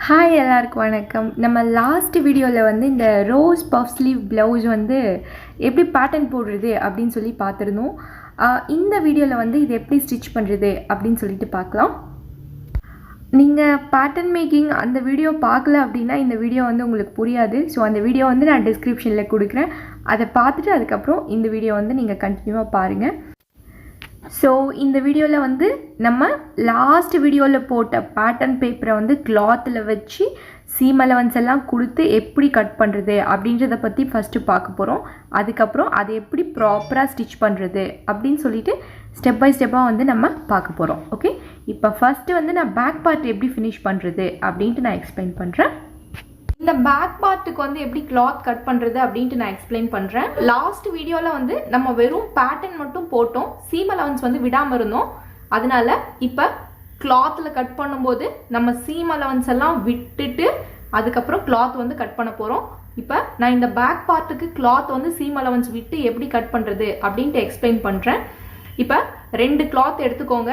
Hi எல்லாருக்கும் வணக்கம். நம்ம லாஸ்ட் வீடியோவில் வந்து இந்த ரோஸ் பஃப் ஸ்லீவ் ப்ளவுஸ் வந்து எப்படி பேட்டர்ன் போடுறது அப்படின்னு சொல்லி பார்த்துருந்தோம். இந்த வீடியோவில் வந்து இது எப்படி ஸ்டிச் பண்ணுறது அப்படின்னு சொல்லிட்டு பார்க்கலாம். நீங்கள் பேட்டர்ன் மேக்கிங் அந்த வீடியோ பார்க்கல அப்படின்னா இந்த வீடியோ வந்து உங்களுக்கு புரியாது. ஸோ அந்த வீடியோ வந்து நான் டிஸ்கிரிப்ஷனில் கொடுக்குறேன். அதை பார்த்துட்டு அதுக்கப்புறம் இந்த வீடியோ வந்து நீங்கள் கண்டினியூவாக பாருங்கள். ஸோ இந்த வீடியோவில் வந்து நம்ம லாஸ்ட் வீடியோவில் போட்ட பேட்டர்ன் பேப்பரை வந்து கிளாத்தில் வச்சு சீம் அலவன்ஸ் எல்லாம் கொடுத்து எப்படி கட் பண்ணுறது அப்படின்றத பற்றி ஃபஸ்ட்டு பார்க்க போகிறோம். அதுக்கப்புறம் அதை எப்படி ப்ராப்பராக ஸ்டிச் பண்ணுறது அப்படின்னு சொல்லிட்டு ஸ்டெப் பை ஸ்டெப்பாக வந்து நம்ம பார்க்க போகிறோம். ஓகே, இப்போ ஃபஸ்ட்டு வந்து நான் பேக் பார்ட் எப்படி ஃபினிஷ் பண்ணுறது அப்படின்ட்டு நான் எக்ஸ்பிளைன் பண்ணுறேன். இந்த பேக் பார்ட்டுக்கு வந்து எப்படி கிளாத் கட் பண்ணுறது அப்படின்ட்டு நான் எக்ஸ்பிளைன் பண்ணுறேன். லாஸ்ட் வீடியோவில் வந்து நம்ம வெறும் பேட்டர்ன் மட்டும் போட்டோம், சீம் அலவன்ஸ் வந்து விடாமல் இருந்தோம். அதனால இப்போ கிளாத்தில் கட் பண்ணும்போது நம்ம சீம் அலவன்ஸ் எல்லாம் விட்டுட்டு அதுக்கப்புறம் கிளாத் வந்து கட் பண்ண போகிறோம். இப்போ நான் இந்த பேக் பார்ட்டுக்கு கிளாத் வந்து சீம் அலவன்ஸ் விட்டு எப்படி கட் பண்ணுறது அப்படின்ட்டு எக்ஸ்பிளைன் பண்ணுறேன். இப்போ 2 கிளாத் எடுத்துக்கோங்க.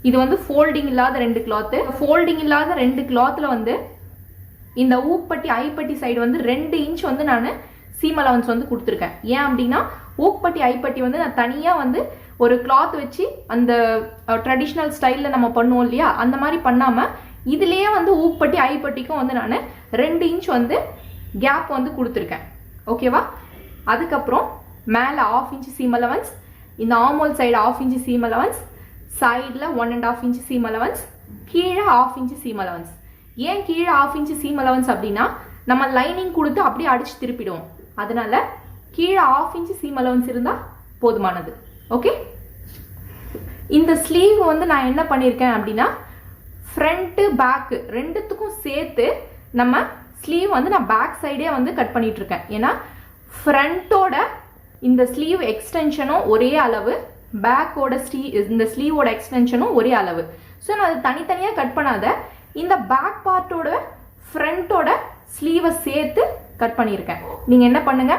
இது வந்து ஃபோல்டிங் இல்லாத 2 கிளாத்து. ஃபோல்டிங் இல்லாத 2 கிளாத்தில் வந்து இந்த ஊக்பட்டி ஐப்பட்டி சைடு வந்து 2 இன்ச் வந்து நான் சீம் அலவன்ஸ் வந்து கொடுத்துருக்கேன். ஏன் அப்படின்னா ஊக்பட்டி ஐப்பட்டி வந்து நான் தனியாக வந்து ஒரு கிளாத் வச்சு அந்த ட்ரெடிஷ்னல் ஸ்டைலில் நம்ம பண்ணுவோம் இல்லையா, அந்த மாதிரி பண்ணாமல் இதுலேயே வந்து ஊக்பட்டி ஐப்பட்டிக்கும் வந்து நான் 2 இன்ச் வந்து கேப் வந்து கொடுத்துருக்கேன். ஓகேவா? அதுக்கப்புறம் மேலே 1/2 இன்ச் சீம் அலவன்ஸ், இந்த ஆமோல் சைடு 1/2 இன்ச் சீம் அலவன்ஸ், சைடில் 1.5 இன்ச் சீம் அலவன்ஸ், கீழே 1/2 இன்ச் சீம் அலவன்ஸ். ஏன் கீழே 1/2 இன்ச் சீம் அலவன்ஸ் அப்படின்னா நம்ம லைனிங் கொடுத்து அப்படியே அடிச்சு திருப்பிடுவோம். அதனால கீழே 1/2 இன்ச் சீம் அலவன்ஸ் இருந்தால் போதுமானது. ஓகே, இந்த ஸ்லீவ் வந்து நான் என்ன பண்ணியிருக்கேன் அப்படின்னா ஃப்ரண்ட்டு பேக்கு ரெண்டுத்துக்கும் சேர்த்து நம்ம ஸ்லீவ் வந்து நான் பேக் சைடே வந்து கட் பண்ணிட்டு இருக்கேன். ஏன்னா ஃப்ரண்ட்டோட இந்த ஸ்லீவ் எக்ஸ்டென்ஷனும் ஒரே அளவு, பேக்கோட இந்த ஸ்லீவோட எக்ஸ்டென்ஷனும் ஒரே அளவு. ஸோ நான் அது தனித்தனியாக கட் பண்ணாத இந்த பேக் பார்ட்டோட ஃப்ரண்ட்டோட ஸ்லீவை சேர்த்து கட் பண்ணியிருக்கேன். நீங்கள் என்ன பண்ணுங்க,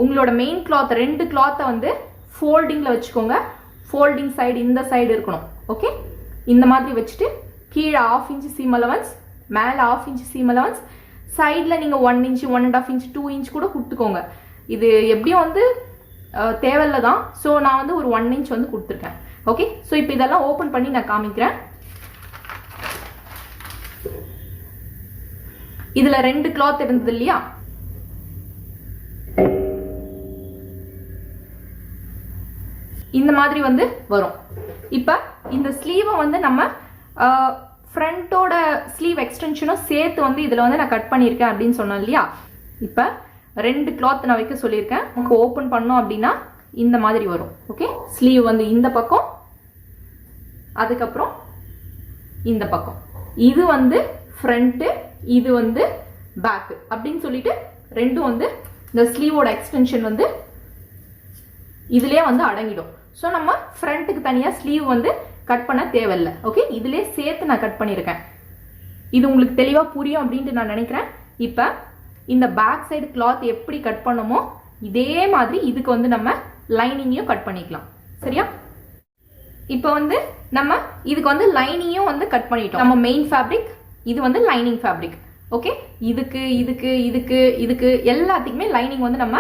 உங்களோட மெயின் கிளாத் 2 கிளாத்தை வந்து ஃபோல்டிங்கில் வச்சுக்கோங்க. ஃபோல்டிங் சைடு இந்த சைடு இருக்கணும். ஓகே, இந்த மாதிரி வச்சுட்டு கீழே 1/2 இன்ச் சீம் அலவன்ஸ், மேலே 1/2 இன்ச் சீம் அலவன்ஸ், சைடில் நீங்கள் 1 இன்ச் 1.5 இன்ச் 2 இன்ச் கூட கொடுத்துக்கோங்க. இது எப்படியும் வந்து தேவையில்லை தான். ஸோ நான் வந்து ஒரு 1 இன்ச் வந்து கொடுத்துருக்கேன். ஓகே, ஸோ இப்போ இதெல்லாம் ஓப்பன் பண்ணி நான் காமிக்கிறேன். இதுல 2 கிளாத் இருந்தது இல்லையா, இந்த மாதிரி வந்து வரும். இப்ப இந்த ஸ்லீவை வந்து நம்ம ஃப்ரண்டோட ஸ்லீவ் எக்ஸ்டென்ஷனும் சேர்த்து வந்து இதுல வந்து நான் கட் பண்ணியிருக்கேன் அப்படின்னு சொன்னேன் இல்லையா. இப்ப 2 கிளாத் நான் வைக்க சொல்லியிருக்கேன். உங்களுக்கு ஓப்பன் பண்ணோம் அப்படின்னா இந்த மாதிரி வரும். ஓகே, ஸ்லீவ் வந்து இந்த பக்கம், அதுக்கப்புறம் இந்த பக்கம். இது வந்து ஃப்ரண்ட்டு, இது வந்து பேக்கு அப்படின்னு சொல்லிட்டு ரெண்டும் வந்து இந்த ஸ்லீவோட எக்ஸ்டென்ஷன் வந்து இதுலயே வந்து அடங்கிடும். ஸோ நம்ம ஃப்ரண்ட்டுக்கு தனியாக ஸ்லீவ் வந்து கட் பண்ண தேவையில்லை. ஓகே, இதுலேயே சேர்த்து நான் கட் பண்ணியிருக்கேன். இது உங்களுக்கு தெளிவாக புரியும் அப்படின்ட்டு நான் நினைக்கிறேன். இப்போ இந்த பேக் சைடு கிளாத் எப்படி கட் பண்ணமோ இதே மாதிரி இதுக்கு வந்து நம்ம லைனிங்கையும் கட் பண்ணிக்கலாம். சரியா? இப்போ வந்து நம்ம இதுக்கு வந்து லைனிங்கையும் வந்து கட் பண்ணிட்டோம். நம்ம மெயின் ஃபேப்ரிக், இது வந்து லைனிங் ஃபேப்ரிக். ஓகே, இதுக்கு இதுக்கு இதுக்கு இதுக்கு எல்லாத்துக்குமே லைனிங் வந்து நம்ம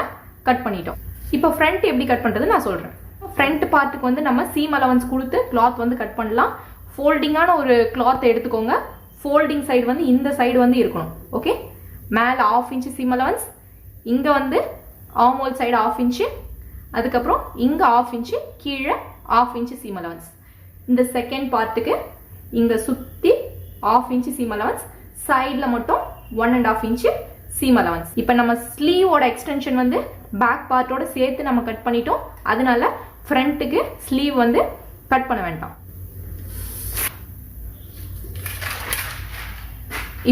கட் பண்ணிட்டோம். இப்போ ஃப்ரண்ட் எப்படி கட் பண்ணுறது நான் சொல்கிறேன். ஃப்ரண்ட் பார்ட்டுக்கு வந்து நம்ம சீம் அலவன்ஸ் கொடுத்து கிளாத் வந்து கட் பண்ணலாம். ஃபோல்டிங்கான ஒரு கிளாத்தை எடுத்துக்கோங்க. ஃபோல்டிங் சைடு வந்து இந்த சைடு வந்து இருக்கணும். ஓகே, மேலே 1/2 இன்ச் சீம் அலவன்ஸ், இங்கே வந்து ஆமோல் சைடு 1/2 இன்ச்சு, அதுக்கப்புறம் இங்கே 1/2 இன்ச்சு, கீழே 1/2 இன்ச் சீம் அலவன்ஸ். இந்த செகண்ட் பார்ட்டுக்கு இங்கே சுற்றி 1/2 இன்ச் சீம் அலவன்ஸ், சைடில் மட்டும் 1.5 இன்ச் சீம் அலவன்ஸ். இப்போ நம்ம ஸ்லீவோட எக்ஸ்டென்ஷன் வந்து பேக் பார்ட்டோட சேர்த்து நம்ம கட் பண்ணிட்டோம். அதனால ஃப்ரண்ட்டுக்கு ஸ்லீவ் வந்து கட் பண்ண வேண்டாம்.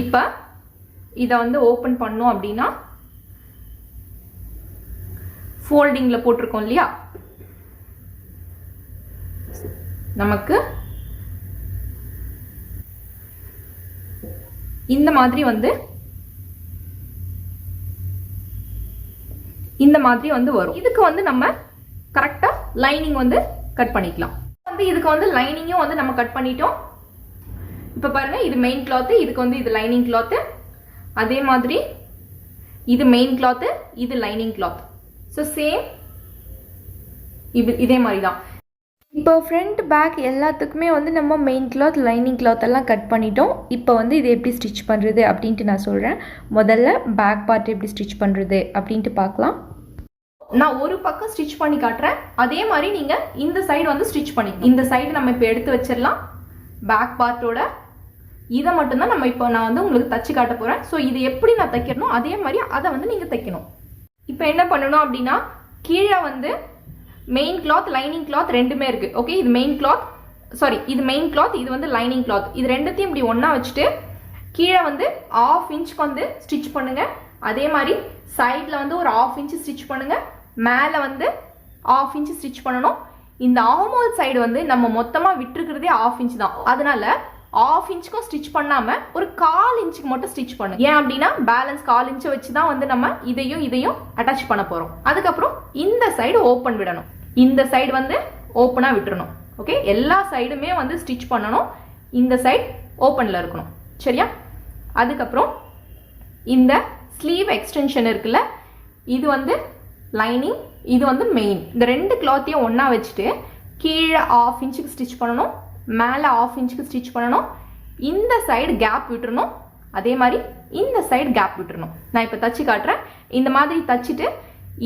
இப்போ இதை வந்து ஓப்பன் பண்ணோம் அப்படின்னா ஃபோல்டிங்கில் போட்டிருக்கோம் இல்லையா, நமக்கு இந்த மாதிரி வந்து வரும். இதுக்கு வந்து நம்ம கரெக்டா லைனிங் வந்து கட் பண்ணிக்கலாம். வந்து இதுக்கு வந்து லைனிங்கும் வந்து நம்ம கட் பண்ணிட்டோம். இப்போ பாருங்கள், இது மெயின் கிளாத்து, இதுக்கு வந்து இது லைனிங் கிளாத்து. அதே மாதிரி இது மெயின் கிளாத்து, இது லைனிங் கிளாத். ஸோ சேம் இதே மாதிரி தான். இப்போ ஃப்ரண்ட் பேக் எல்லாத்துக்குமே வந்து நம்ம மெயின் கிளாத் லைனிங் கிளாத் எல்லாம் கட் பண்ணிட்டோம். இப்போ வந்து இது எப்படி ஸ்டிச் பண்ணுறது அப்படின்ட்டு நான் சொல்கிறேன். முதல்ல பேக் பார்ட் எப்படி ஸ்டிச் பண்ணுறது அப்படின்ட்டு பார்க்கலாம். நான் ஒரு பக்கம் ஸ்டிச் பண்ணி காட்டுறேன், அதே மாதிரி நீங்கள் இந்த சைடு வந்து ஸ்டிச் பண்ணி, இந்த சைடு நம்ம இப்போ எடுத்து வச்சிடலாம். பேக் பார்ட்டோட இதை மட்டும்தான் நம்ம இப்போ நான் வந்து உங்களுக்கு தச்சு காட்ட போகிறேன். ஸோ இது எப்படி நான் தைக்கணும் அதே மாதிரி அதை வந்து நீங்கள் தைக்கணும். இப்போ என்ன பண்ணணும் அப்படின்னா, கீழே வந்து மெயின் கிளாத் லைனிங் கிளாத் ரெண்டுமே இருக்குது. ஓகே, இது மெயின் கிளாத், சாரி இது மெயின் கிளாத், இது வந்து லைனிங் கிளாத். இது ரெண்டுத்தையும் இப்படி ஒன்றா வச்சுட்டு கீழே வந்து 1/2 இன்ச்சுக்கு வந்து ஸ்டிச் பண்ணுங்கள். அதே மாதிரி சைடில் வந்து ஒரு 1/2 இன்ச்சு ஸ்டிச் பண்ணுங்கள். மேலே வந்து 1/2 இன்ச்சு ஸ்டிச் பண்ணணும். இந்த ஆர்மோல் சைடு வந்து நம்ம மொத்தமாக விட்டுருக்கிறதே 1/2 இன்ச் தான். அதனால 1/2 இன்ச்சுக்கும் ஸ்டிச் பண்ணாமல் ஒரு 1/4 இன்ச்சுக்கு மட்டும் ஸ்டிச் பண்ணுங்க. ஏன் அப்படின்னா பேலன்ஸ் 1/4 இன்ச்சை வச்சு தான் வந்து நம்ம இதையும் அட்டாச் பண்ண போகிறோம். அதுக்கப்புறம் இந்த சைடு ஓப்பன் விடணும், இந்த சைடு வந்து ஓப்பனாக விட்டுறணும். ஓகே, எல்லா சைடுமே வந்து ஸ்டிச் பண்ணணும். இந்த சைடு ஓப்பனில் இருக்கணும். சரியா? அதுக்கப்புறம் இந்த ஸ்லீவ் எக்ஸ்டென்ஷன் இருக்குல்ல, இது வந்து லைனிங், இது வந்து மெயின். இந்த ரெண்டு கிளாத்தையும் ஒன்றா வச்சுட்டு கீழே 1/2 இன்ச்சுக்கு ஸ்டிச் பண்ணணும், மேலே 1/2 இன்ச்சுக்கு ஸ்டிச் பண்ணணும். இந்த சைடு கேப் விட்டுறணும், அதே மாதிரி இந்த சைடு கேப் விட்டுறணும். நான் இப்போ தச்சு காட்டுறேன். இந்த மாதிரி தச்சுட்டு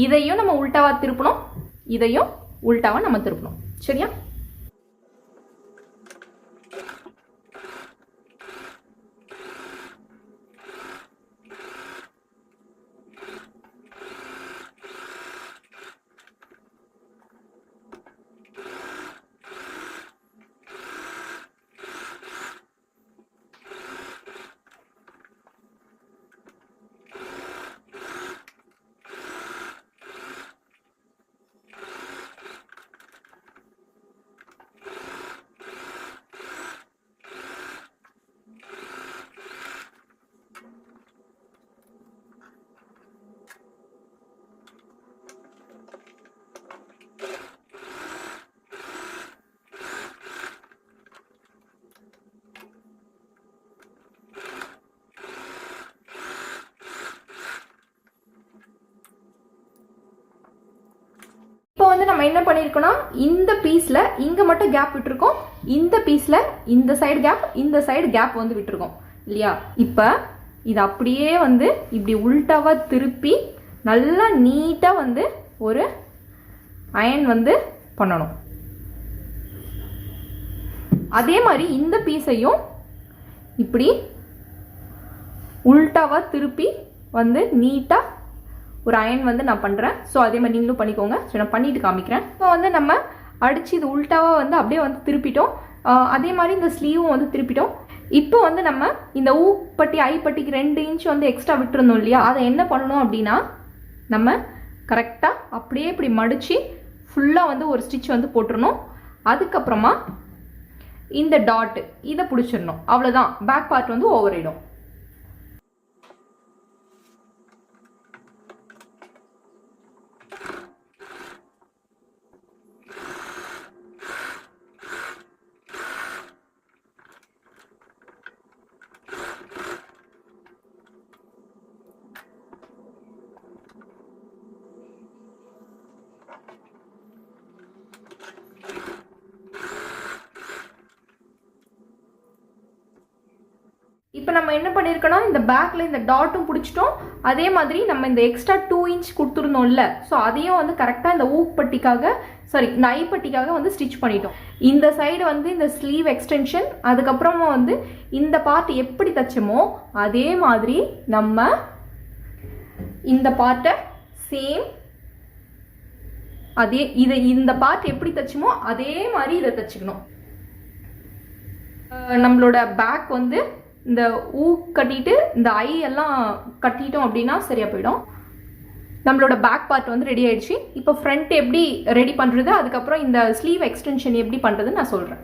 இதையும் நம்ம உல்டாவாக திருப்பணும், இதையும் உல்டாவாக நம்ம திருப்பணும். சரியா? இப்போ வந்து நம்ம என்ன பண்ணியிருக்கோம்னா, இந்த பீஸில் இங்கே மட்டும் கேப் விட்டுருக்கோம், இந்த பீஸில் இந்த சைடு கேப் வந்து விட்டுருக்கோம் இல்லையா? இப்போ இது அப்படியே வந்து இப்படி உல்டாவாக திருப்பி நல்லா நீட்டாக வந்து ஒரு அயன் வந்து பண்ணணும். அதே மாதிரி இந்த பீஸையும் இப்படி உல்டாவாக திருப்பி வந்து நீட்டாக ஒரு அயன் வந்து நான் பண்ணுறேன். ஸோ அதே மாதிரி நீங்களும் பண்ணிக்கோங்க. ஸோ நான் பண்ணிட்டு காமிக்கிறேன். இப்போ வந்து நம்ம அடித்து இது உல்டாவாக வந்து அப்படியே வந்து திருப்பிட்டோம். அதே மாதிரி இந்த ஸ்லீவும் வந்து திருப்பிட்டோம். இப்போ வந்து நம்ம இந்த ஊப்பட்டி ஐப்பட்டிக்கு 2 இன்ச் வந்து எக்ஸ்ட்ரா விட்டுருந்தோம் இல்லையா? அதை என்ன பண்ணணும் அப்படின்னா, நம்ம கரெக்டாக அப்படியே இப்படி மடித்து ஃபுல்லாக வந்து ஒரு ஸ்டிச் வந்து போட்டுடணும். அதுக்கப்புறமா இந்த டாட்டு இதை பிடிச்சிடணும். அவ்வளோதான், பேக் பார்ட் வந்து ஓவர் ஆயிடும். இப்போ நம்ம என்ன பண்ணியிருக்கோன்னா, இந்த பேக்கில் இந்த டாட்டும் பிடிச்சிட்டோம். அதே மாதிரி நம்ம இந்த எக்ஸ்ட்ரா 2 இன்ச் கொடுத்துருந்தோம்ல, ஸோ அதையும் வந்து கரெக்டாக இந்த ஊப்பட்டிக்காக இந்த ஐப்பட்டிக்காக வந்து ஸ்டிச் பண்ணிட்டோம். இந்த சைடு வந்து இந்த ஸ்லீவ் எக்ஸ்டென்ஷன், அதுக்கப்புறமா வந்து இந்த பார்ட் எப்படி தைச்சோமோ அதே மாதிரி நம்ம இந்த பார்ட்டை சேம் அதே இந்த பார்ட் எப்படி தைச்சோமோ அதே மாதிரி இதை தைச்சிக்கணும். நம்மளோட பேக் வந்து இந்த ஊ கட்டிட்டு இந்த ஐ எல்லாம் கட்டிட்டோம் அப்படின்னா சரியா போயிடும். நம்மளோட பேக் பார்ட் வந்து ரெடி ஆயிடுச்சு. இப்போ ஃப்ரண்ட் எப்படி ரெடி பண்ணுறது, அதுக்கப்புறம் இந்த ஸ்லீவ் எக்ஸ்டென்ஷன் எப்படி பண்ணுறதுன்னு நான் சொல்கிறேன்.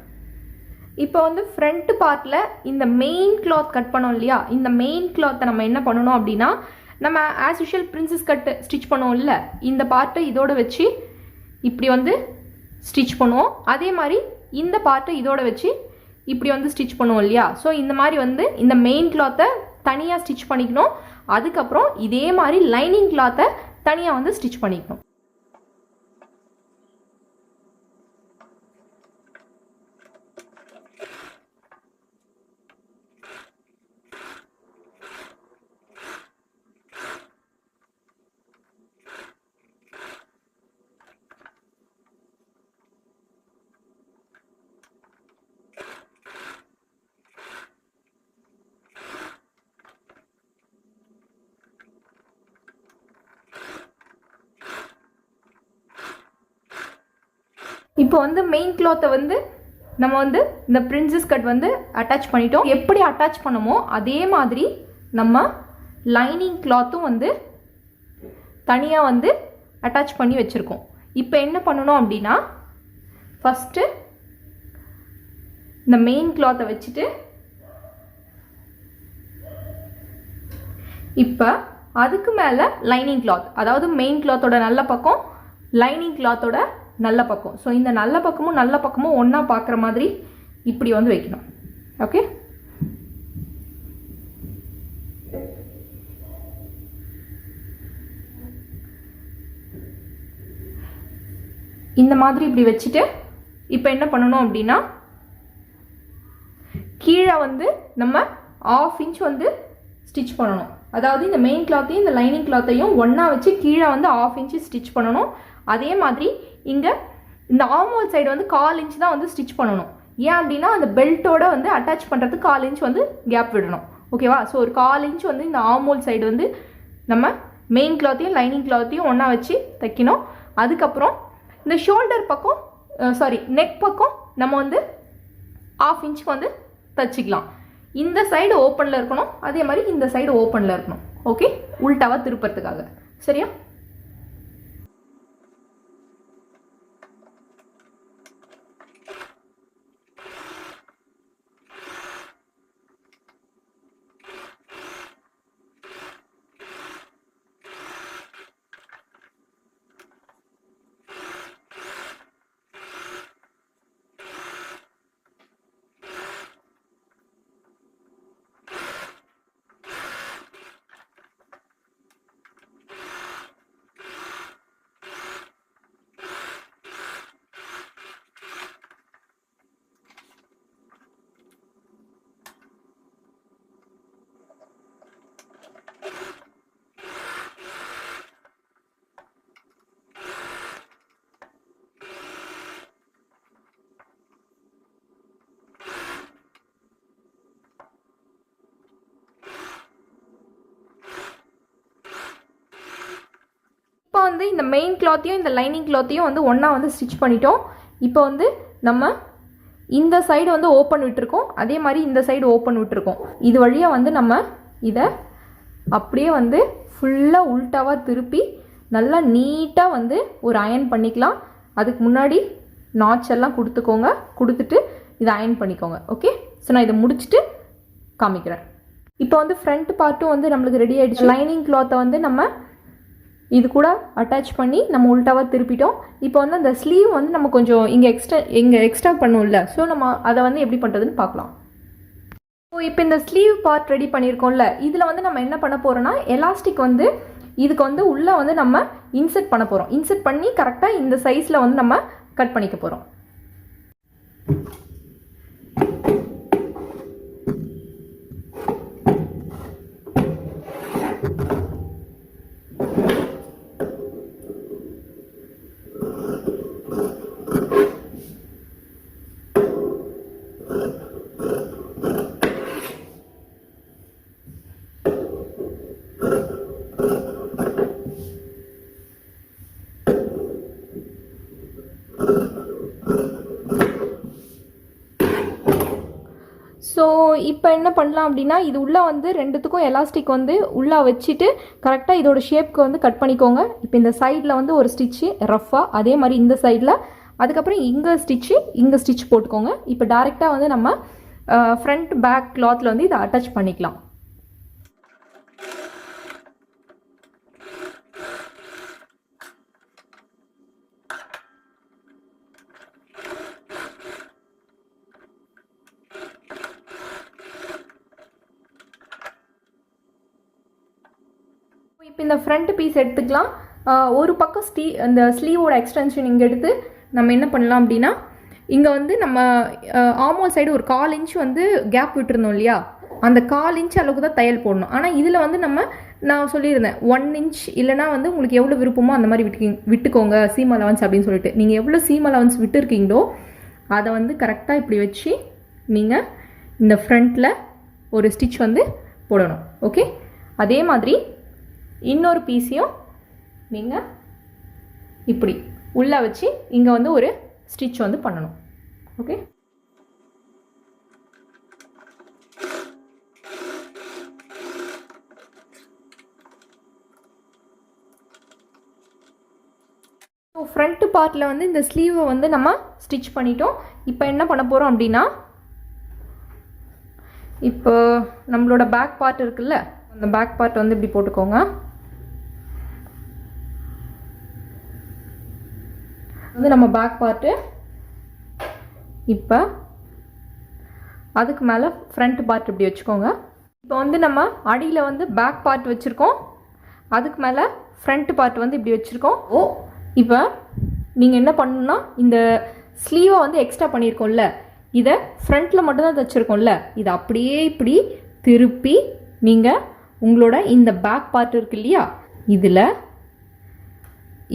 இப்போ வந்து ஃப்ரண்ட் பார்ட்டில் இந்த மெயின் கிளாத் கட் பண்ணோம் இல்லையா? இந்த மெயின் கிளாத்தை நம்ம என்ன பண்ணணும் அப்படின்னா, நம்ம as usual princess cut stitch பண்ணுவோம் இல்லை, இந்த பார்ட்டை இதோட வச்சு இப்படி வந்து ஸ்டிச் பண்ணுவோம். அதே மாதிரி இந்த பார்ட்டை இதோட வச்சு இப்படி வந்து ஸ்டிச் பண்ணுவோம் இல்லையா? ஸோ இந்த மாதிரி வந்து இந்த மெயின் கிளாத்தை தனியாக ஸ்டிச் பண்ணிக்கணும். அதுக்கப்புறம் இதே மாதிரி லைனிங் கிளாத்தை தனியாக வந்து ஸ்டிச் பண்ணிக்கணும். இப்போ வந்து மெயின் கிளாத்தை வந்து நம்ம வந்து இந்த பிரின்சஸ் கட் வந்து அட்டாச் பண்ணிட்டோம். எப்படி அட்டாச் பண்ணமோ அதே மாதிரி நம்ம லைனிங் கிளாத்தும் வந்து தனியாக வந்து அட்டாச் பண்ணி வச்சுருக்கோம். இப்போ என்ன பண்ணணும் அப்படின்னா, ஃபஸ்ட்டு இந்த மெயின் கிளாத்தை வச்சுட்டு இப்போ அதுக்கு மேலே லைனிங் கிளாத், அதாவது மெயின் கிளாத்தோட நல்ல பக்கம், லைனிங் கிளாத்தோட நல்ல பக்கம். ஸோ இந்த நல்ல பக்கமும் ஒன்றா பார்க்குற மாதிரி இப்படி வந்து வைக்கணும். ஓகே, இந்த மாதிரி இப்படி வச்சுட்டு இப்போ என்ன பண்ணணும் அப்படின்னா, கீழே வந்து நம்ம 1/2 இன்ச் வந்து ஸ்டிச் பண்ணணும். அதாவது இந்த மெயின் கிளாத்தையும் இந்த லைனிங் கிளாத்தையும் ஒன்றா வச்சு கீழே வந்து 1/2 இன்ச்சு ஸ்டிச் பண்ணணும். அதே மாதிரி இங்கே இந்த ஆர்மோல் சைடு வந்து 1/4 இன்ச் தான் வந்து ஸ்டிச் பண்ணணும். ஏன் அப்படின்னா அந்த பெல்ட்டோட வந்து அட்டாச் பண்ணுறதுக்கு 1/4 இன்ச் வந்து கேப் விடணும். ஓகேவா? ஸோ ஒரு 1/4 இன்ச் வந்து இந்த ஆர்மோல் சைடு வந்து நம்ம மெயின் கிளாத்தையும் லைனிங் கிளாத்தையும் ஒன்றா வச்சு தைக்கணும். அதுக்கப்புறம் இந்த ஷோல்டர் பக்கம், நெக் பக்கம் நம்ம வந்து 1/2 இன்ச்சுக்கு வந்து தைச்சிக்கலாம். இந்த சைடு ஓப்பனில் இருக்கணும், அதே மாதிரி இந்த சைடு ஓப்பனில் இருக்கணும். ஓகே, உள்டாவாக திருப்பறதுக்காக. சரியா? இப்போ வந்து இந்த மெயின் கிளாத்தையும் இந்த லைனிங் கிளாத்தையும் வந்து ஒன்றா வந்து ஸ்டிச் பண்ணிட்டோம். இப்போ வந்து நம்ம இந்த சைடு வந்து ஓப்பன் விட்டுருக்கோம், அதே மாதிரி இந்த சைடு ஓப்பன் விட்டுருக்கோம். இது வழியாக வந்து நம்ம இதை அப்படியே வந்து ஃபுல்லாக உல்ட்டாவாக திருப்பி நல்லா நீட்டாக வந்து ஒரு அயன் பண்ணிக்கலாம். அதுக்கு முன்னாடி நாட்ச் எல்லாம் கொடுத்துக்கோங்க, கொடுத்துட்டு இதை அயன் பண்ணிக்கோங்க. ஓகே, ஸோ நான் இதை முடிச்சுட்டு காமிக்கிறேன். இப்போ வந்து ஃப்ரண்ட் பார்ட்டும் வந்து நம்மளுக்கு ரெடி ஆகிடுச்சு. லைனிங் கிளாத்தை வந்து நம்ம இது கூட அட்டாச் பண்ணி நம்ம உல்ட்டாவாக திருப்பிட்டோம். இப்போ வந்து அந்த ஸ்லீவ் வந்து நம்ம கொஞ்சம் இங்கே எக்ஸ்ட்ரா பண்ணுவோம்ல, ஸோ நம்ம அதை வந்து எப்படி பண்ணுறதுன்னு பார்க்கலாம். ஸோ இப்போ இந்த ஸ்லீவ் பார்ட் ரெடி பண்ணியிருக்கோம்ல, இதில் வந்து நம்ம என்ன பண்ண போகிறோம்னா, எலாஸ்டிக் வந்து இதுக்கு வந்து உள்ளே வந்து நம்ம இன்செர்ட் பண்ண போகிறோம். இன்செர்ட் பண்ணி கரெக்டாக இந்த சைஸில் வந்து நம்ம கட் பண்ணிக்க போகிறோம். ஸோ இப்போ என்ன பண்ணலாம் அப்படின்னா, இது உள்ளே வந்து ரெண்டுத்துக்கும் எலாஸ்டிக் வந்து உள்ளே வச்சுட்டு கரெக்டாக இதோட ஷேப்க்கு வந்து கட் பண்ணிக்கோங்க. இப்போ இந்த சைடில் வந்து ஒரு ஸ்டிச்சு ரஃப்பாக, அதே மாதிரி இந்த சைடில், அதுக்கப்புறம் இங்கே ஸ்டிச் போட்டுக்கோங்க. இப்போ டேரெக்டாக வந்து நம்ம ஃப்ரண்ட் பேக் கிளாத்தில் வந்து இதை அட்டாச் பண்ணிக்கலாம். இப்போ இந்த ஃப்ரண்ட் பீஸ் எடுத்துக்கலாம். ஒரு பக்கம் அந்த ஸ்லீவோட எக்ஸ்டென்ஷன் இங்கே எடுத்து நம்ம என்ன பண்ணலாம் அப்படின்னா, இங்கே வந்து நம்ம ஆமோல் சைடு ஒரு 1/4 இன்ச் வந்து கேப் விட்டுருந்தோம் இல்லையா, அந்த 1/4 இன்ச் அளவுக்கு தான் தையல் போடணும். ஆனால் இதில் வந்து நான் சொல்லியிருந்தேன் 1 இன்ச் இல்லைனா வந்து உங்களுக்கு எவ்வளோ விருப்பமோ அந்த மாதிரி விட்டுக்கோங்க சீம் அலவன்ஸ் அப்படின்னு சொல்லிட்டு. நீங்கள் எவ்வளோ சீம் அலவன்ஸ் விட்டுருக்கீங்களோ அதை வந்து கரெக்டாக இப்படி வச்சு நீங்கள் இந்த ஃப்ரண்ட்டில் ஒரு ஸ்டிச் வந்து போடணும். ஓகே, அதே மாதிரி இன்னொரு பீஸையும் நீங்கள் இப்படி உள்ளே வச்சு இங்கே வந்து ஒரு ஸ்டிச் வந்து பண்ணணும். ஓகே, ஸோ ஃப்ரண்ட் பார்ட்டில் வந்து இந்த ஸ்லீவை வந்து நம்ம ஸ்டிச் பண்ணிட்டோம். இப்போ என்ன பண்ண போகிறோம் அப்படின்னா, இப்போ நம்மளோட பேக் பார்ட் இருக்குல்ல, அந்த பேக் பார்ட் வந்து இப்படி போட்டுக்கோங்க. வந்து நம்ம பேக் பார்ட்டு இப்போ அதுக்கு மேலே ஃப்ரண்ட் பார்ட் இப்படி வச்சுக்கோங்க. இப்போ வந்து நம்ம அடியில் வந்து பேக் பார்ட் வச்சுருக்கோம், அதுக்கு மேலே ஃப்ரண்ட் பார்ட் வந்து இப்படி வச்சுருக்கோம். இப்போ நீங்கள் என்ன பண்ணணும்னா, இந்த ஸ்லீவை வந்து எக்ஸ்ட்ரா பண்ணியிருக்கோம்ல, இதை ஃப்ரண்ட்டில் மட்டும்தான் தைச்சிருக்கோம்ல, இதை அப்படியே இப்படி திருப்பி நீங்கள் உங்களோட இந்த பேக் பார்ட் இருக்கு இல்லையா, இதில்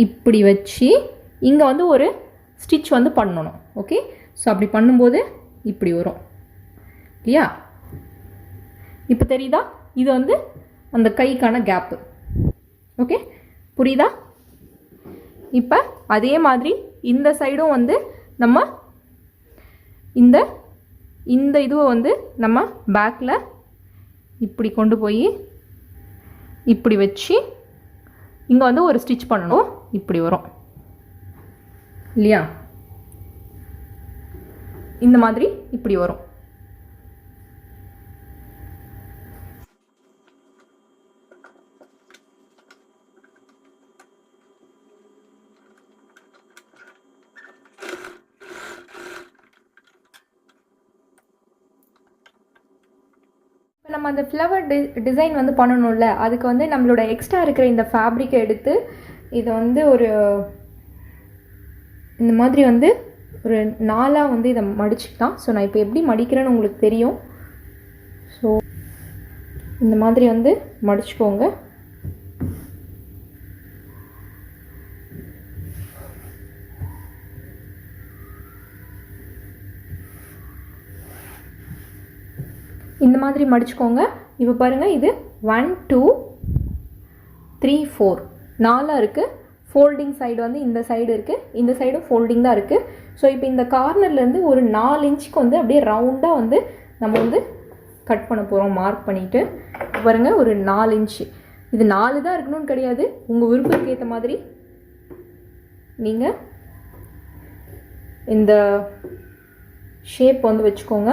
இப்படி வச்சு இங்கே வந்து ஒரு ஸ்டிச் வந்து பண்ணணும். ஓகே, ஸோ அப்படி பண்ணும்போது இப்படி வரும் இல்லையா. இப்போ தெரியுதா, இது வந்து அந்த கைக்கான கேப்பு. ஓகே, புரியுதா? இப்போ அதே மாதிரி இந்த சைடும் வந்து நம்ம இந்த இதுவை வந்து நம்ம பேக்கில் இப்படி கொண்டு போய் இப்படி வச்சு இங்கே வந்து ஒரு ஸ்டிச் பண்ணணும். இப்படி வரும் இல்லையா, இந்த மாதிரி இப்படி வரும். நம்ம அந்த ஃப்ளவர் டிசைன் வந்து பண்ணணும்ல, அதுக்கு வந்து நம்மளோட எக்ஸ்ட்ரா இருக்கிற இந்த ஃபேப்ரிக்கை எடுத்து இதை வந்து ஒரு இந்த மாதிரி வந்து ஒரு 4ஆக வந்து இதை மடிச்சுக்கலாம். ஸோ நான் இப்போ எப்படி மடிக்கிறேன்னு உங்களுக்கு தெரியும். ஸோ இந்த மாதிரி வந்து மடிச்சுக்கோங்க. இந்த மாதிரி மடிச்சுக்கோங்க. இப்போ பாருங்கள், இது 1 2 3 4 4 இருக்குது. ஃபோல்டிங் சைடு வந்து இந்த சைடு இருக்குது, இந்த சைடும் ஃபோல்டிங் தான் இருக்குது. ஸோ இப்போ இந்த கார்னர்லேருந்து ஒரு 4 இன்ச்சுக்கு வந்து அப்படியே ரவுண்டாக வந்து நம்ம வந்து கட் பண்ண போகிறோம். மார்க் பண்ணிவிட்டு பாருங்கள், ஒரு 4 இன்ச்சு. இது 4 தான் இருக்கணும்னு கிடையாது, உங்கள் விருப்பத்துக்கு ஏற்ற மாதிரி நீங்கள் இந்த ஷேப் வந்து வச்சுக்கோங்க.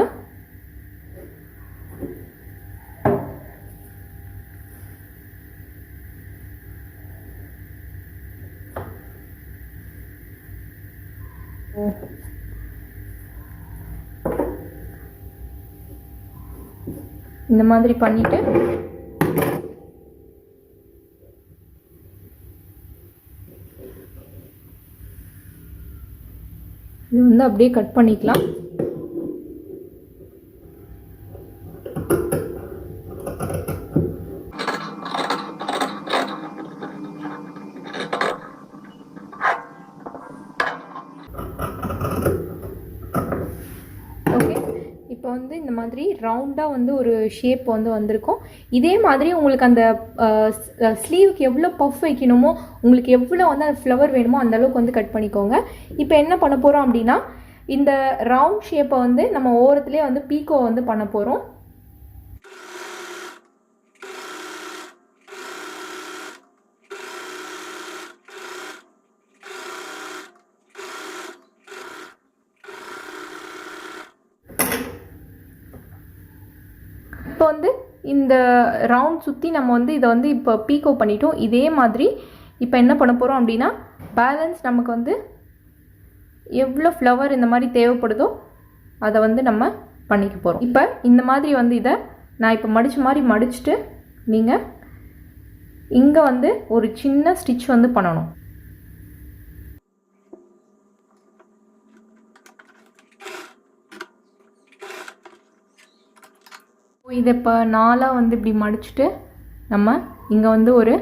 இந்த மாதிரி பண்ணிட்டு இது வந்து அப்படியே கட் பண்ணிக்கலாம். இப்போ வந்து இந்த மாதிரி ரவுண்டாக வந்து ஒரு ஷேப் வந்து வந்திருக்கும். இதே மாதிரி உங்களுக்கு அந்த ஸ்லீவுக்கு எவ்வளோ பஃப் வைக்கணுமோ, உங்களுக்கு எவ்வளோ வந்து அந்த ஃப்ளவர் வேணுமோ அந்த அளவுக்கு வந்து கட் பண்ணிக்கோங்க. இப்போ என்ன பண்ண போகிறோம் அப்படின்னா, இந்த ரவுண்ட் ஷேப்பை வந்து நம்ம ஓரத்துலேயே வந்து பீக்கோ வந்து பண்ண போகிறோம். இப்போ வந்து இந்த ரவுண்ட் சுற்றி நம்ம வந்து இதை வந்து இப்போ பீக்கோ பண்ணிட்டோம். இதே மாதிரி இப்போ என்ன பண்ண போகிறோம் அப்படின்னா, பேலன்ஸ் நமக்கு வந்து எவ்வளோ ஃப்ளவர் இந்த மாதிரி தேவைப்படுதோ அதை வந்து நம்ம பண்ணிக்க போகிறோம். இப்போ இந்த மாதிரி வந்து இதை நான் இப்போ மடித்த மாதிரி மடிச்சுட்டு நீங்கள் இங்கே வந்து ஒரு சின்ன ஸ்டிச் வந்து பண்ணணும். இதை இப்போ 4 வந்து இப்படி மடிச்சுட்டு நம்ம இங்கே வந்து ஒரு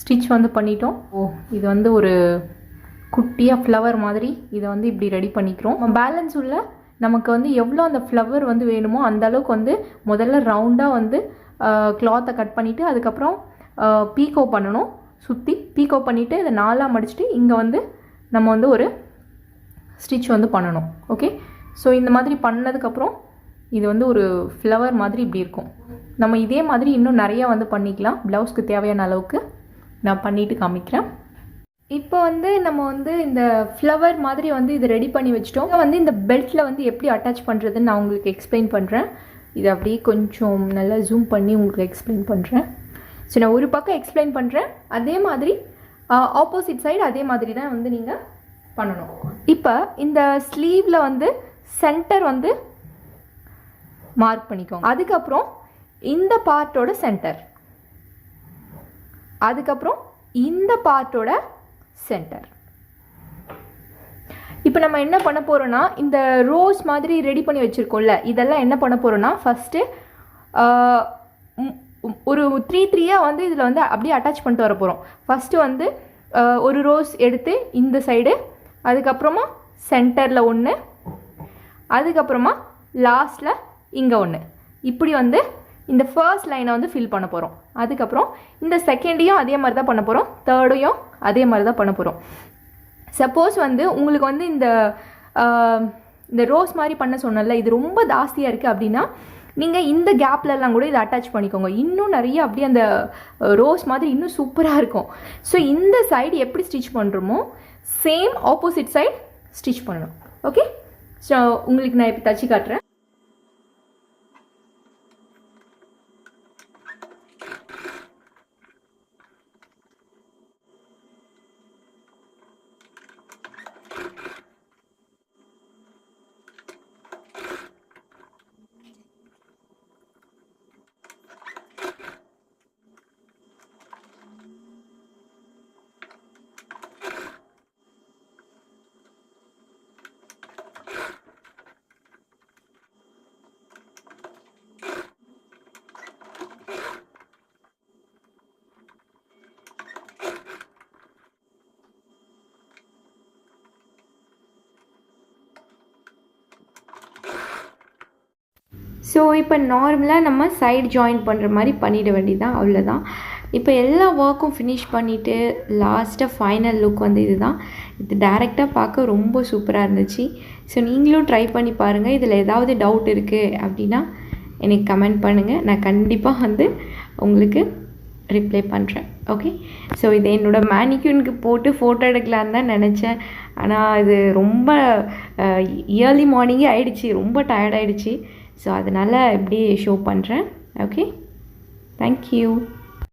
ஸ்டிச் வந்து பண்ணிட்டோம். இது வந்து ஒரு குட்டியாக ஃப்ளவர் மாதிரி இதை வந்து இப்படி ரெடி பண்ணிக்கிறோம். பேலன்ஸ் உள்ள நமக்கு வந்து எவ்வளோ அந்த ஃப்ளவர் வந்து வேணுமோ அந்த அளவுக்கு வந்து முதல்ல ரவுண்டாக வந்து கிளாத்தை கட் பண்ணிவிட்டு அதுக்கப்புறம் பீக்கோ பண்ணணும். சுற்றி பீக்கோ பண்ணிவிட்டு இதை 4 மடிச்சுட்டு இங்கே வந்து நம்ம வந்து ஒரு ஸ்டிச் வந்து பண்ணணும். ஓகே, ஸோ இந்த மாதிரி பண்ணதுக்கப்புறம் இது வந்து ஒரு ஃப்ளவர் மாதிரி இப்படி இருக்கும். நம்ம இதே மாதிரி இன்னும் நிறையா வந்து பண்ணிக்கலாம். ப்ளவுஸ்க்கு தேவையான அளவுக்கு நான் பண்ணிவிட்டு காமிக்கிறேன். இப்போ வந்து நம்ம வந்து இந்த ஃப்ளவர் மாதிரி வந்து இதை ரெடி பண்ணி வச்சிட்டோம். வந்து இந்த பெல்ட்டில் வந்து எப்படி அட்டாச் பண்ணுறதுன்னு நான் உங்களுக்கு எக்ஸ்பிளைன் பண்ணுறேன். இதை அப்படியே கொஞ்சம் நல்லா ஜூம் பண்ணி உங்களுக்கு எக்ஸ்பிளைன் பண்ணுறேன். ஸோ நான் ஒரு பக்கம் எக்ஸ்பிளைன் பண்ணுறேன், அதே மாதிரி ஆப்போசிட் சைடு அதே மாதிரி தான் வந்து நீங்கள் பண்ணணும். இப்போ இந்த ஸ்லீவில் வந்து சென்டர் வந்து மார்க் பண்ணிக்கோங்க. அதுக்கப்புறம் இந்த பார்ட்டோட சென்டர், அதுக்கப்புறம் இந்த பார்ட்டோட சென்டர். இப்போ நம்ம என்ன பண்ண போகிறோன்னா, இந்த ரோஸ் மாதிரி ரெடி பண்ணி வச்சுருக்கோம்ல, இதெல்லாம் என்ன பண்ண போகிறோன்னா, ஃபஸ்ட்டு ஒரு 3-3 வந்து இதில் வந்து அப்படியே அட்டாச் பண்ணிட்டு வர போகிறோம். ஃபஸ்ட்டு வந்து ஒரு ரோஸ் எடுத்து இந்த சைடு, அதுக்கப்புறமா சென்டரில் ஒன்று, அதுக்கப்புறமா லாஸ்ட்டில் இங்கே ஒன்று, இப்படி வந்து இந்த ஃபர்ஸ்ட் லைனை வந்து ஃபில் பண்ண போகிறோம். அதுக்கப்புறம் இந்த செகண்டையும் அதே மாதிரி தான் பண்ண போகிறோம், தேர்டையும் அதே மாதிரி தான் பண்ண போகிறோம். சப்போஸ் வந்து உங்களுக்கு வந்து இந்த ரோஸ் மாதிரி பண்ண சொன்னல, இது ரொம்ப ஜாஸ்தியாக இருக்குது அப்படின்னா நீங்கள் இந்த கேப்லலாம் கூட இதை அட்டாச் பண்ணிக்கோங்க. இன்னும் நிறைய அப்படியே அந்த ரோஸ் மாதிரி இன்னும் சூப்பராக இருக்கும். ஸோ இந்த சைடு எப்படி ஸ்டிச் பண்ணுறோமோ சேம் ஆப்போசிட் சைடு ஸ்டிச் பண்ணணும். ஓகே, ஸோ உங்களுக்கு நான் இப்போ தச்சு காட்டுறேன். ஸோ இப்போ நார்மலாக நம்ம சைடு ஜாயின் பண்ணுற மாதிரி பண்ணிட வேண்டியதுதான், அவ்வளோதான். இப்போ எல்லா ஒர்க்கும் ஃபினிஷ் பண்ணிவிட்டு லாஸ்ட்டாக ஃபைனல் லுக் வந்து இதுதான். இது டைரெக்டாக பார்க்க ரொம்ப சூப்பராக இருந்துச்சு. ஸோ நீங்களும் ட்ரை பண்ணி பாருங்கள். இதில் ஏதாவது டவுட் இருக்குது அப்படின்னா எனக்கு கமெண்ட் பண்ணுங்கள், நான் கண்டிப்பாக வந்து உங்களுக்கு ரிப்ளை பண்ணுறேன். ஓகே, ஸோ இது என்னோடய மேனிக்யூனுக்கு போட்டு ஃபோட்டோ எடுக்கலான்னு தான் நினச்சேன். ஆனால் இது ரொம்ப இயர்லி மார்னிங்கே ஆகிடுச்சி, ரொம்ப டயர்டாகிடுச்சு. ஸோ அதனால் இப்படி ஷோ பண்ணுறேன். Okay, thank you.